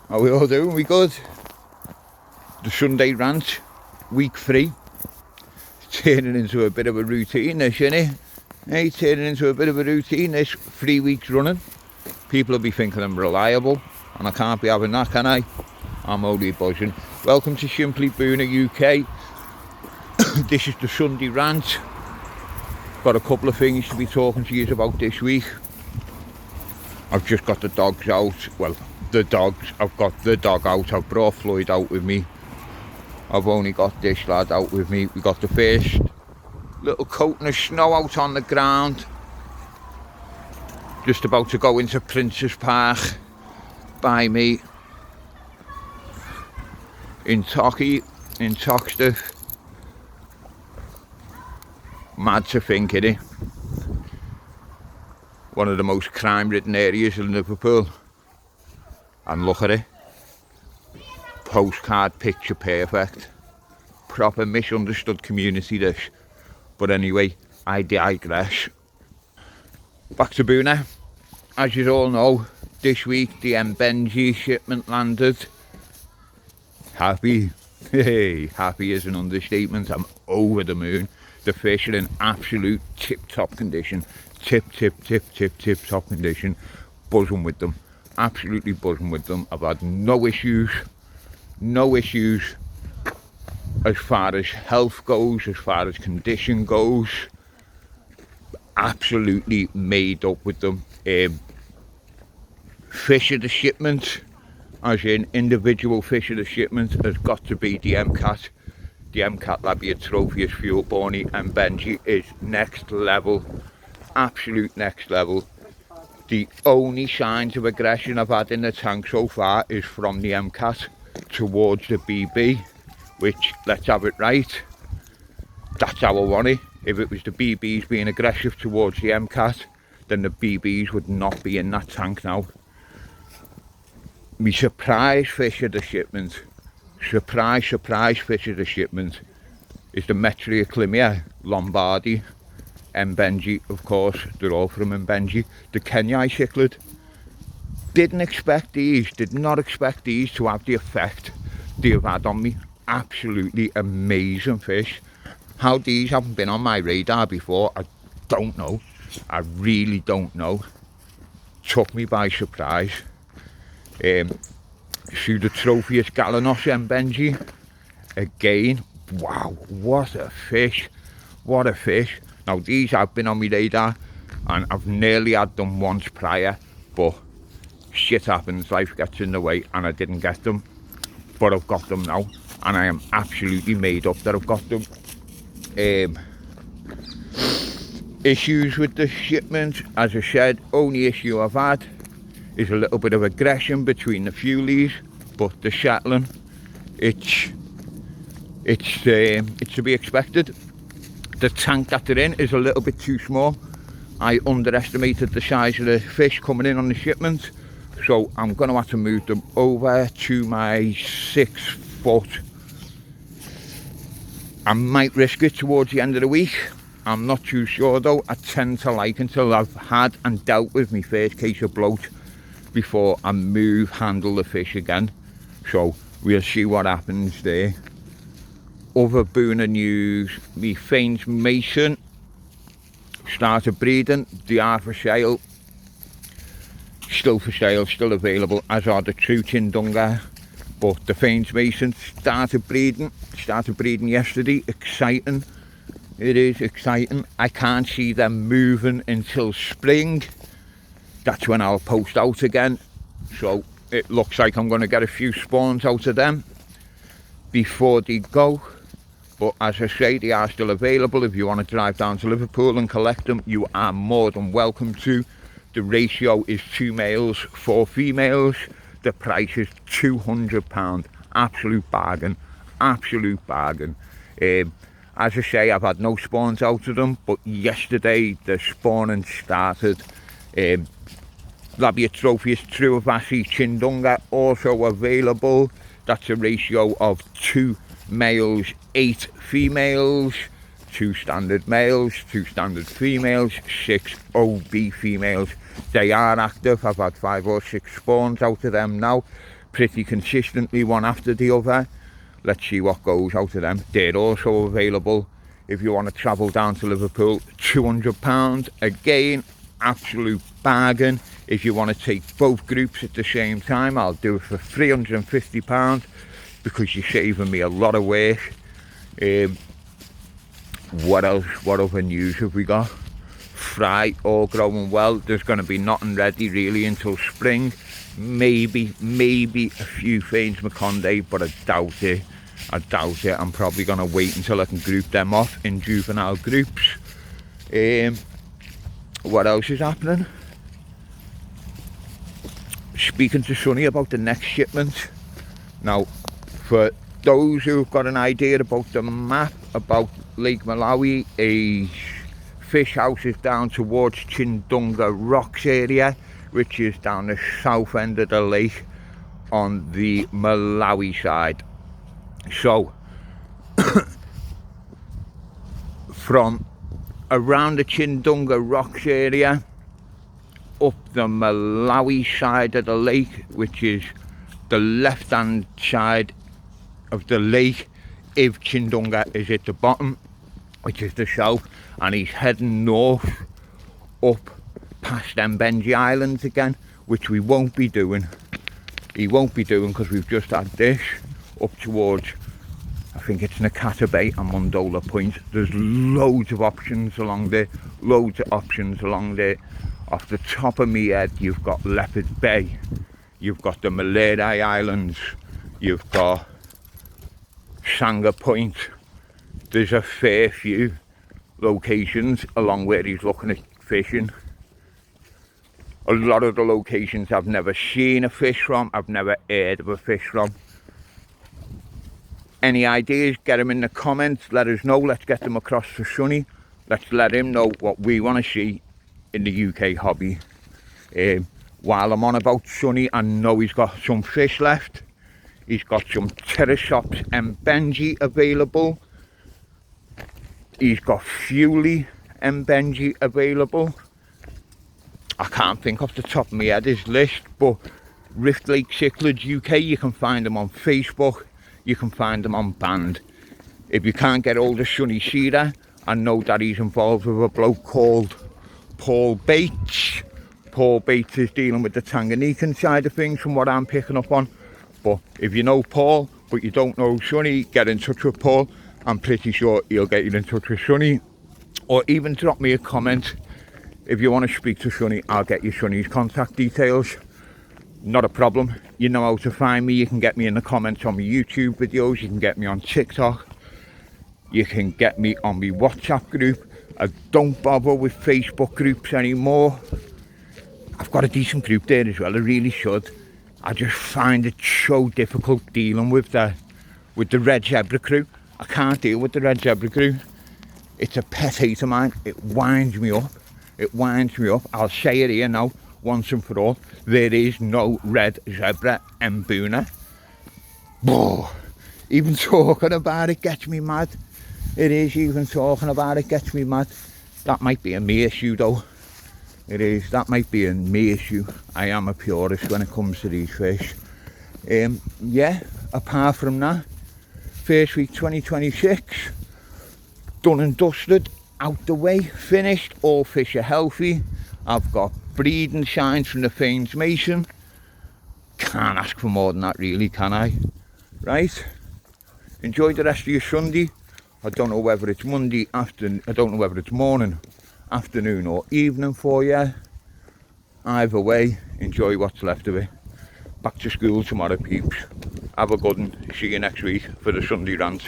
How we all doing? We good? The Sunday rant, week 3. Turning into a bit of a routine, this, isn't it? Hey, turning into a bit of a routine, this 3 weeks running. People will be thinking I'm reliable, and I can't be having that, can I? I'm only buzzing. Welcome to Simply Booner UK. This is the Sunday rant. Got a couple of things to be talking to you about this week. I've just got the dogs out. Well, I've got the dog out. I've brought Floyd out with me. I've only got this lad out with me. We got the first little coating of snow out on the ground. Just about to go into Prince's Park by me in Toxteth. Mad to think, innit? One of the most crime-ridden areas in Liverpool. And look at it. Postcard picture perfect. Proper misunderstood community, this. But anyway, I digress. Back to Booner. As you all know, this week the Benji shipment landed. Happy. Hey, happy is an understatement. I'm over the moon. The fish are in absolute tip-top condition. Tip-top condition. Buzzing with them. Absolutely buzzing with them. I've had no issues as far as health goes, as far as condition goes. Absolutely made up with them. Fish of the shipment, as in individual fish of the shipment, has got to be the MCAT. The MCAT Labiatrophius fuelborni and Benji is next level. Absolute next level. The only signs of aggression I've had in the tank so far is from the MCAT towards the BB, which, let's have it right, that's how I want it. If it was the BBs being aggressive towards the MCAT, then the BBs would not be in that tank now. Me surprise fish of the shipment, surprise fish of the shipment, is the Metriaclimia Lombardi. Benji, of course, they're all from Benji. The Kenai cichlid. Did not expect these to have the effect they have had on me. Absolutely amazing fish. How these haven't been on my radar before, I don't know. I really don't know. Took me by surprise. Pseudotrophius galanos Benji. Again, wow, what a fish. What a fish. Now these have been on my radar and I've nearly had them once prior, but shit happens, life gets in the way and I didn't get them. But I've got them now and I am absolutely made up that I've got them. Issues with the shipment, as I said, only issue I've had is a little bit of aggression between the fuelies, but the shuttling, it's to be expected. The tank that they're in is a little bit too small. I underestimated the size of the fish coming in on the shipment, so I'm going to have to move them over to my 6 foot. I might risk it towards the end of the week. I'm not too sure though. I tend to like until I've had and dealt with my first case of bloat before I handle the fish again. So we'll see what happens there. Other Booner news, me Fanes Mason started breeding. They are for sale. Still for sale, still available, as are the true Chindunga. But the Fanes Mason started breeding yesterday. Exciting. It is exciting. I can't see them moving until spring. That's when I'll post out again. So it looks like I'm going to get a few spawns out of them before they go. But as I say, they are still available. If you want to drive down to Liverpool and collect them, you are more than welcome to. The ratio is 2 males, 4 females. The price is £200. Absolute bargain. Absolute bargain. As I say, I've had no spawns out of them, but yesterday the spawning started. Labiatrophius truivasi Chindunga also available. That's a ratio of 2 males, 8 females, 2 standard males, 2 standard females, 6 OB females. They are active. I've had 5 or 6 spawns out of them now. pretty consistently, one after the other. Let's see what goes out of them. They're also available if you want to travel down to Liverpool. £200 again, absolute bargain. If you want to take both groups at the same time, I'll do it for £350 because you're saving me a lot of work. What else? What other news have we got? Fry all growing well. There's going to be nothing ready really until spring. Maybe a few Fanes Maconde, but I doubt it. I'm probably going to wait until I can group them off in juvenile groups. What else is happening? Speaking to Sonny about the next shipment. Now, for those who've got an idea about the map about Lake Malawi, a fish house is down towards Chindunga Rocks area, which is down the south end of the lake on the Malawi side. So from around the Chindunga Rocks area up the Malawi side of the lake, which is the left hand side of the lake, if Chindunga is at the bottom, which is the south, and he's heading north up past Mbenji Islands again, which we won't be doing. He won't be doing because we've just had this up towards, I think it's Nakata Bay and Mondola Point. There's loads of options along there, Off the top of my head, you've got Leopard Bay, you've got the Malay Islands, you've got Sanga Point. There's a fair few locations along where he's looking at fishing. A lot of the locations I've never seen a fish from, I've never heard of a fish from. Any ideas, get them in the comments, let us know. Let's get them across to Sonny. Let's let him know what we want to see in the UK hobby. While I'm on about Sonny, I know he's got some fish left. He's got some Terrasops Mbenji available. He's got Fuley Mbenji available. I can't think off the top of my head his list, but Rift Lake Cichlids UK, you can find them on Facebook, you can find them on Band. If you can't get hold of Sonny Shearer, I know that he's involved with a bloke called Paul Bates. Paul Bates is dealing with the Tanganyikan side of things from what I'm picking up on. But if you know Paul, but you don't know Sonny, get in touch with Paul. I'm pretty sure he'll get you in touch with Sonny. Or even drop me a comment. If you want to speak to Sonny, I'll get you Sonny's contact details. Not a problem. You know how to find me. You can get me in the comments on my YouTube videos. You can get me on TikTok. You can get me on my WhatsApp group. I don't bother with Facebook groups anymore. I've got a decent group there as well. I really should. I just find it so difficult dealing with the Red Zebra crew. I can't deal with the Red Zebra crew. It's a pet hate of mine. It winds me up. I'll say it here now, once and for all. There is no Red Zebra Mbuna. Even talking about it gets me mad. Even talking about it gets me mad. That might be a me issue though. It is. That might be a me issue. I am a purist when it comes to these fish. Yeah, apart from that, first week 2026, done and dusted, out the way, finished, all fish are healthy. I've got breeding signs from the Fanes Mason. Can't ask for more than that really, can I? Right, enjoy the rest of your Sunday. I don't know whether it's Monday afternoon, I don't know whether it's morning, afternoon or evening for you. Either way, enjoy what's left of it. Back to school tomorrow, peeps. Have a good one. See you next week for the Sunday rant.